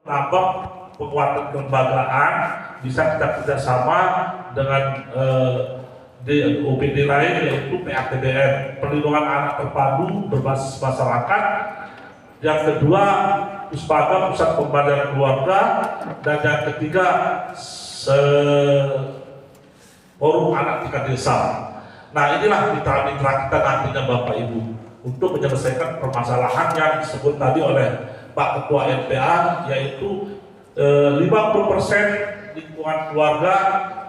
menambah penguatan kelembagaan, bisa kita kerjasama dengan OPD lain, yaitu PATDN, Perlindungan Anak Terpadu Berbasis Masyarakat. Yang kedua, Puspaga, Pusat Pemberdayaan Keluarga. Dan yang ketiga, Forum Anak Tingkat Desa. Nah, inilah mitra-mitra kita nantinya Bapak Ibu untuk menyelesaikan permasalahan yang disebut tadi oleh Pak Ketua LPA, yaitu 50% lingkungan keluarga,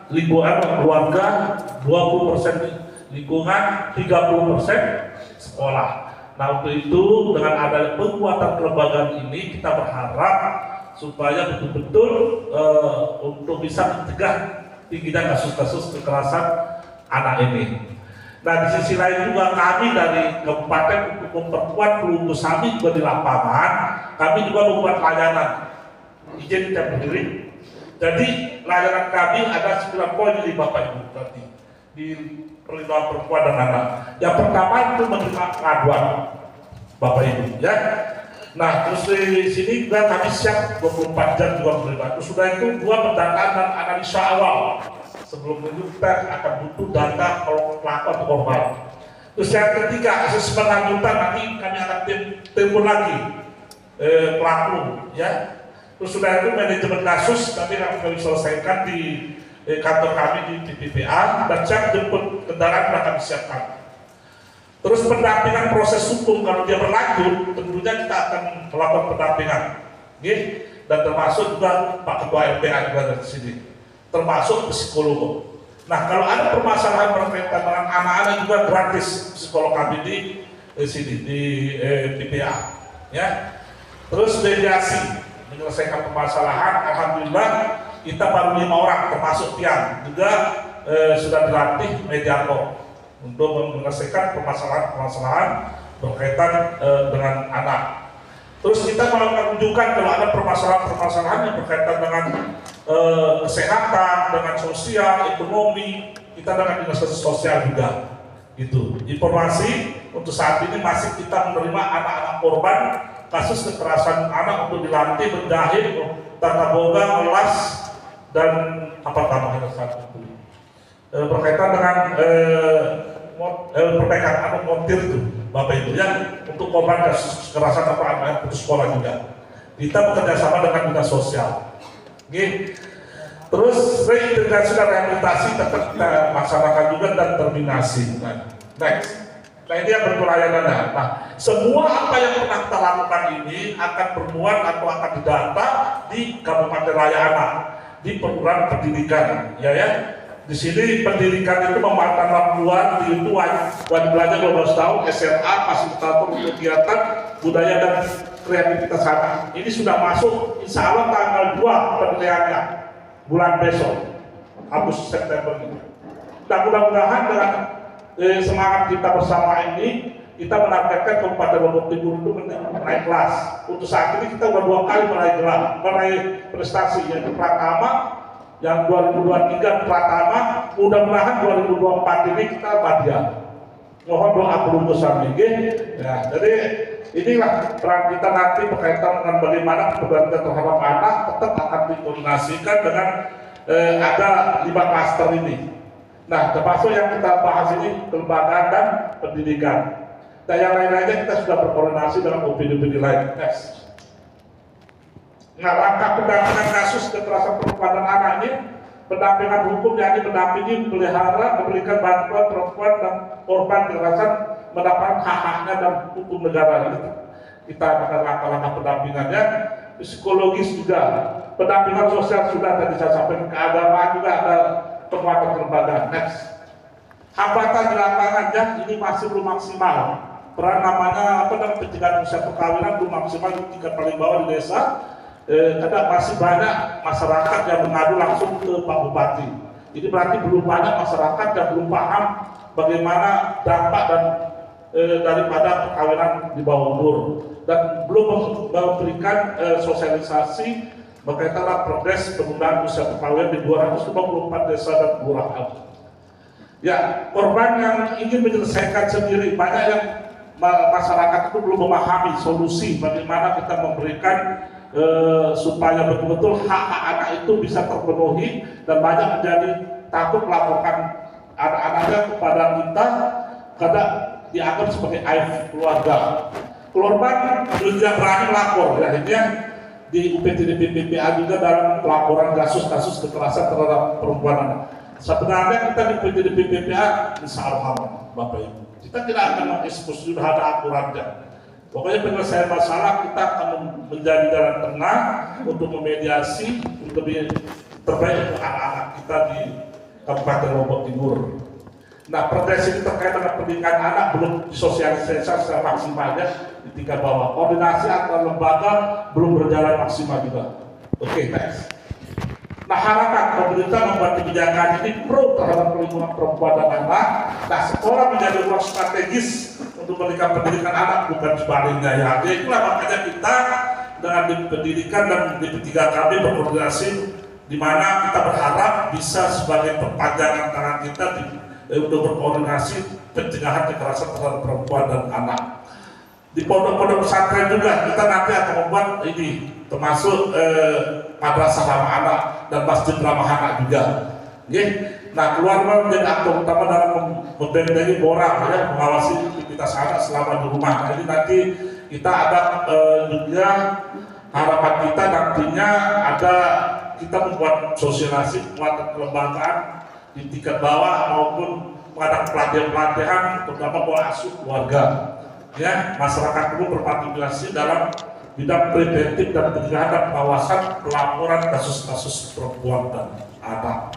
20% lingkungan, 30% sekolah. Nah, untuk itu dengan adanya penguatan kelembagaan ini kita berharap supaya betul-betul untuk bisa mencegah tingginya kasus-kasus kekerasan anak ini. Nah, di sisi lain juga kami dari kabupaten untuk memperkuat pelunggus kami juga di lapangan, kami juga membuat layanan izin dan berdiri. Jadi layanan kami ada 9 poin di Bapak Ibu nanti di perlindungan perempuan dan anak. Yang pertama itu menerima pengaduan Bapak Ibu, ya. Nah, terus di sini juga kami siap 24 jam juga menerima. Terus sudah itu 2 pendataan dan analisa awal. Sebelum itu kita akan butuh data kalau pelaku atau korban. Terus yang ketiga, asesmen lanjutan, nanti kami akan timbul lagi pelaku, ya. Terus sudah itu manajemen kasus kami akan selesaikan di kantor kami di TPPA, dan siap jemput kendaraan akan kami siapkan. Terus pendampingan proses hukum kalau dia berlanjut, tentunya kita akan melakukan pendampingan, dan termasuk juga Pak Ketua LPA juga dari sini, termasuk psikolog. Nah, kalau ada permasalahan berkaitan dengan anak-anak juga gratis psikolog kami di sini di TPA, ya. Terus mediasi menyelesaikan permasalahan, alhamdulillah kita baru 5 orang termasuk Tian juga sudah dilatih mediator untuk menyelesaikan permasalahan berkaitan dengan anak. Terus kita melakukan rujukan kalau ada permasalahan yang berkaitan dengan kesehatan, dengan sosial, ekonomi, kita dengan dinas sosial juga. Itu informasi untuk saat ini masih kita menerima anak-anak korban kasus kekerasan anak untuk dilatih, menjahit, tata boga, melas, dan apa tambahan saat itu berkaitan dengan perbaikan anak montir itu Bapak Ibu, ya, untuk korban kasus kekerasan apa anak putus sekolah juga. Kita bekerjasama dengan dinas sosial. Terus reintegrasi dan rehabilitasi tetap kita laksanakan juga, dan terminasi. Next. Nah, ini yang berkelayanannya. Nah, semua apa yang pernah kita lakukan ini akan bermuat atau akan didata di Kabupaten Raya Anak, di program pendidikan, ya. Di sini pendidikan itu memanfaatkan laporan di itu wajib belajar 12 tahun, SMA, fasilitator kegiatan budaya dan kreativitas anak. Ini sudah masuk, insya Allah tanggal 2 penilaiannya bulan besok, Agustus September ini. Dan mudah-mudahan dengan semangat kita bersama ini, kita menargetkan Kabupaten Lombok Timur itu naik kelas. Untuk saat ini kita sudah 2 kali meraih prestasi, yaitu Pratama yang 2023 Pratama, mudah-mudahan 2024 ini kita Badia. Mohon doa pelunggus kami, ya. Jadi inilah peran kita nanti berkaitan dengan bagaimana kepedulian terhadap anak tetap akan dikoordinasikan dengan ada 5 klaster ini. Nah, termasuk yang kita bahas ini kelembagaan dan pendidikan. Dan yang lain-lainnya kita sudah berkoordinasi dengan OPD-OPD lain. Next. Nah, langkah pendampingan kasus kekerasan perempuan dan anak ini, pendampingan hukum yakni mendampingi, melihara, memberikan bantuan perempuan dan korban kekerasan mendapatkan hak-haknya dan hukum negara. Kita akan langkah-langkah pendampingannya. Psikologis juga, pendampingan sosial sudah tadi saya sampaikan, keagamaan juga ada penguatan kelembagaan. Next. Hambatan di lapangannya ini masih belum maksimal. Peran namanya pencegahan usia perkawinan belum maksimal di tingkat paling bawah di desa. Karena masih banyak masyarakat yang mengadu langsung ke Pak Bupati. Ini berarti belum banyak masyarakat yang belum paham bagaimana dampak dan daripada perkawinan di bawah umur, dan belum memberikan sosialisasi berkaitan progres penggunaan usia perkawinan di 254 desa dan kelurahan. Ya, korban yang ingin menyelesaikan sendiri, banyak yang masyarakat itu belum memahami solusi bagaimana kita memberikan supaya betul-betul hak-hak anak itu bisa terpenuhi, dan banyak menjadi takut melaporkan anak-anaknya kepada kita karena dianggap sebagai aib keluarga. Korban tidak berani melapor, ya, akhirnya di UPTD PPPA juga dalam pelaporan kasus-kasus kekerasan terhadap perempuan anak. Sebenarnya kita di UPTD PPPA insya Bapak Ibu, kita tidak akan mengekspos, sudah ada aturannya. Pokoknya penyelesaian masalah kita akan menjadi jalan tengah untuk memediasi untuk lebih terbaik untuk anak-anak kita di Kabupaten Lombok Timur. Nah, protes ini terkait dengan pendidikan anak belum disosialisasi secara maksimalnya di tingkat bawah. Koordinasi antar lembaga belum berjalan maksimal juga. Oke, next. Nah, harapan pemerintah membuat kebijakan ini pro terhadap perlindungan perempuan dan anak. Nah, sekolah menjadi ruang strategis untuk memberikan pendidikan anak, bukan sebaliknya, ya. Jadi itulah makanya kita dengan pendidikan dan di P3 kami berkoordinasi, di mana kita berharap bisa sebagai perpanjangan tangan kita untuk berkoordinasi pencegahan kekerasan terhadap perempuan dan anak. Di pondok-pondok pesantren juga kita nanti akan membuat ini, termasuk madrasah ramah anak dan masjid ramah anak juga. Nah, keluarga menjadi aktor utama dalam membentengi moral, ya, mengawasi aktivitas anak selama di rumah. Jadi nanti kita ada juga harapan kita nantinya ada kita membuat sosialisasi, membuat kelembagaan di tingkat bawah maupun pada pelatihan-pelatihan terutama pola asuh keluarga. Ya, masyarakat perlu berpartisipasi dalam bidang preventif dan pencegahan dan pengawasan pelaporan kasus-kasus perempuan dan anak.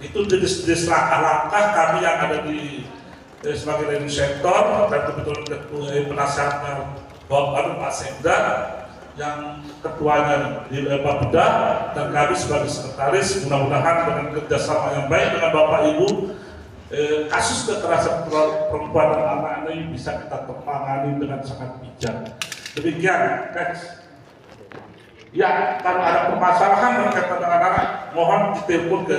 Itu jenis-jenis langkah-langkah kami yang ada di sebagai leading sektor, dan kebetulan ketua penasihatnya Pak Sekda, yang ketuanya di Bapeda, dan kami sebagai sekretaris. Mudah-mudahan dengan kerjasama yang baik dengan Bapak Ibu, kasus kekerasan perempuan dan anak ini bisa kita tangani dengan sangat bijak. Demikian, next. Ya, kalau ada permasalahan berkaitan dengan anak, mohon ditelepon ke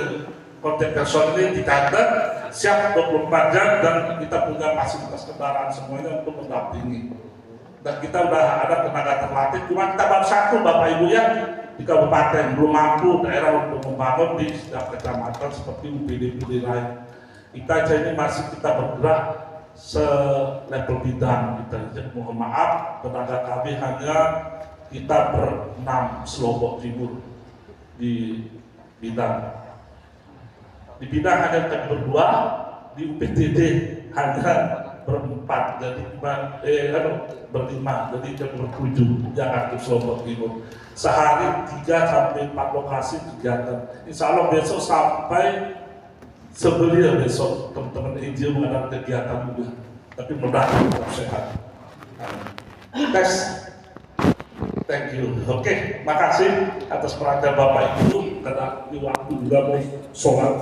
kontak person ini, dicatat, siap 24 jam, dan kita punya fasilitas kendaraan semuanya untuk mendampingi. Dan kita udah ada tenaga terlatih, cuma kita baru satu Bapak Ibu ya di kabupaten, belum mampu daerah untuk membangun di setiap kecamatan seperti UPD-UPD lain. Kita ini masih kita bergerak selevel bidang kita. Jadi mohon maaf, tenaga kami hanya kita berenam Lombok Timur di bidang. Di bidang hanya kita berdua, di UPTD hanya berempat, jadi berlima, jadi kita bertujuh yang aktif Lombok Timur. Sehari 3 sampai 4 lokasi kegiatan. Insya Allah besok sampai sebelia besok teman-teman NGO mengadakan kegiatan juga, tapi mudah-mudahan tetap sehat. Tes, thank you. Oke, makasih atas perhatian Bapak Ibu, karena di waktu juga mau sholat.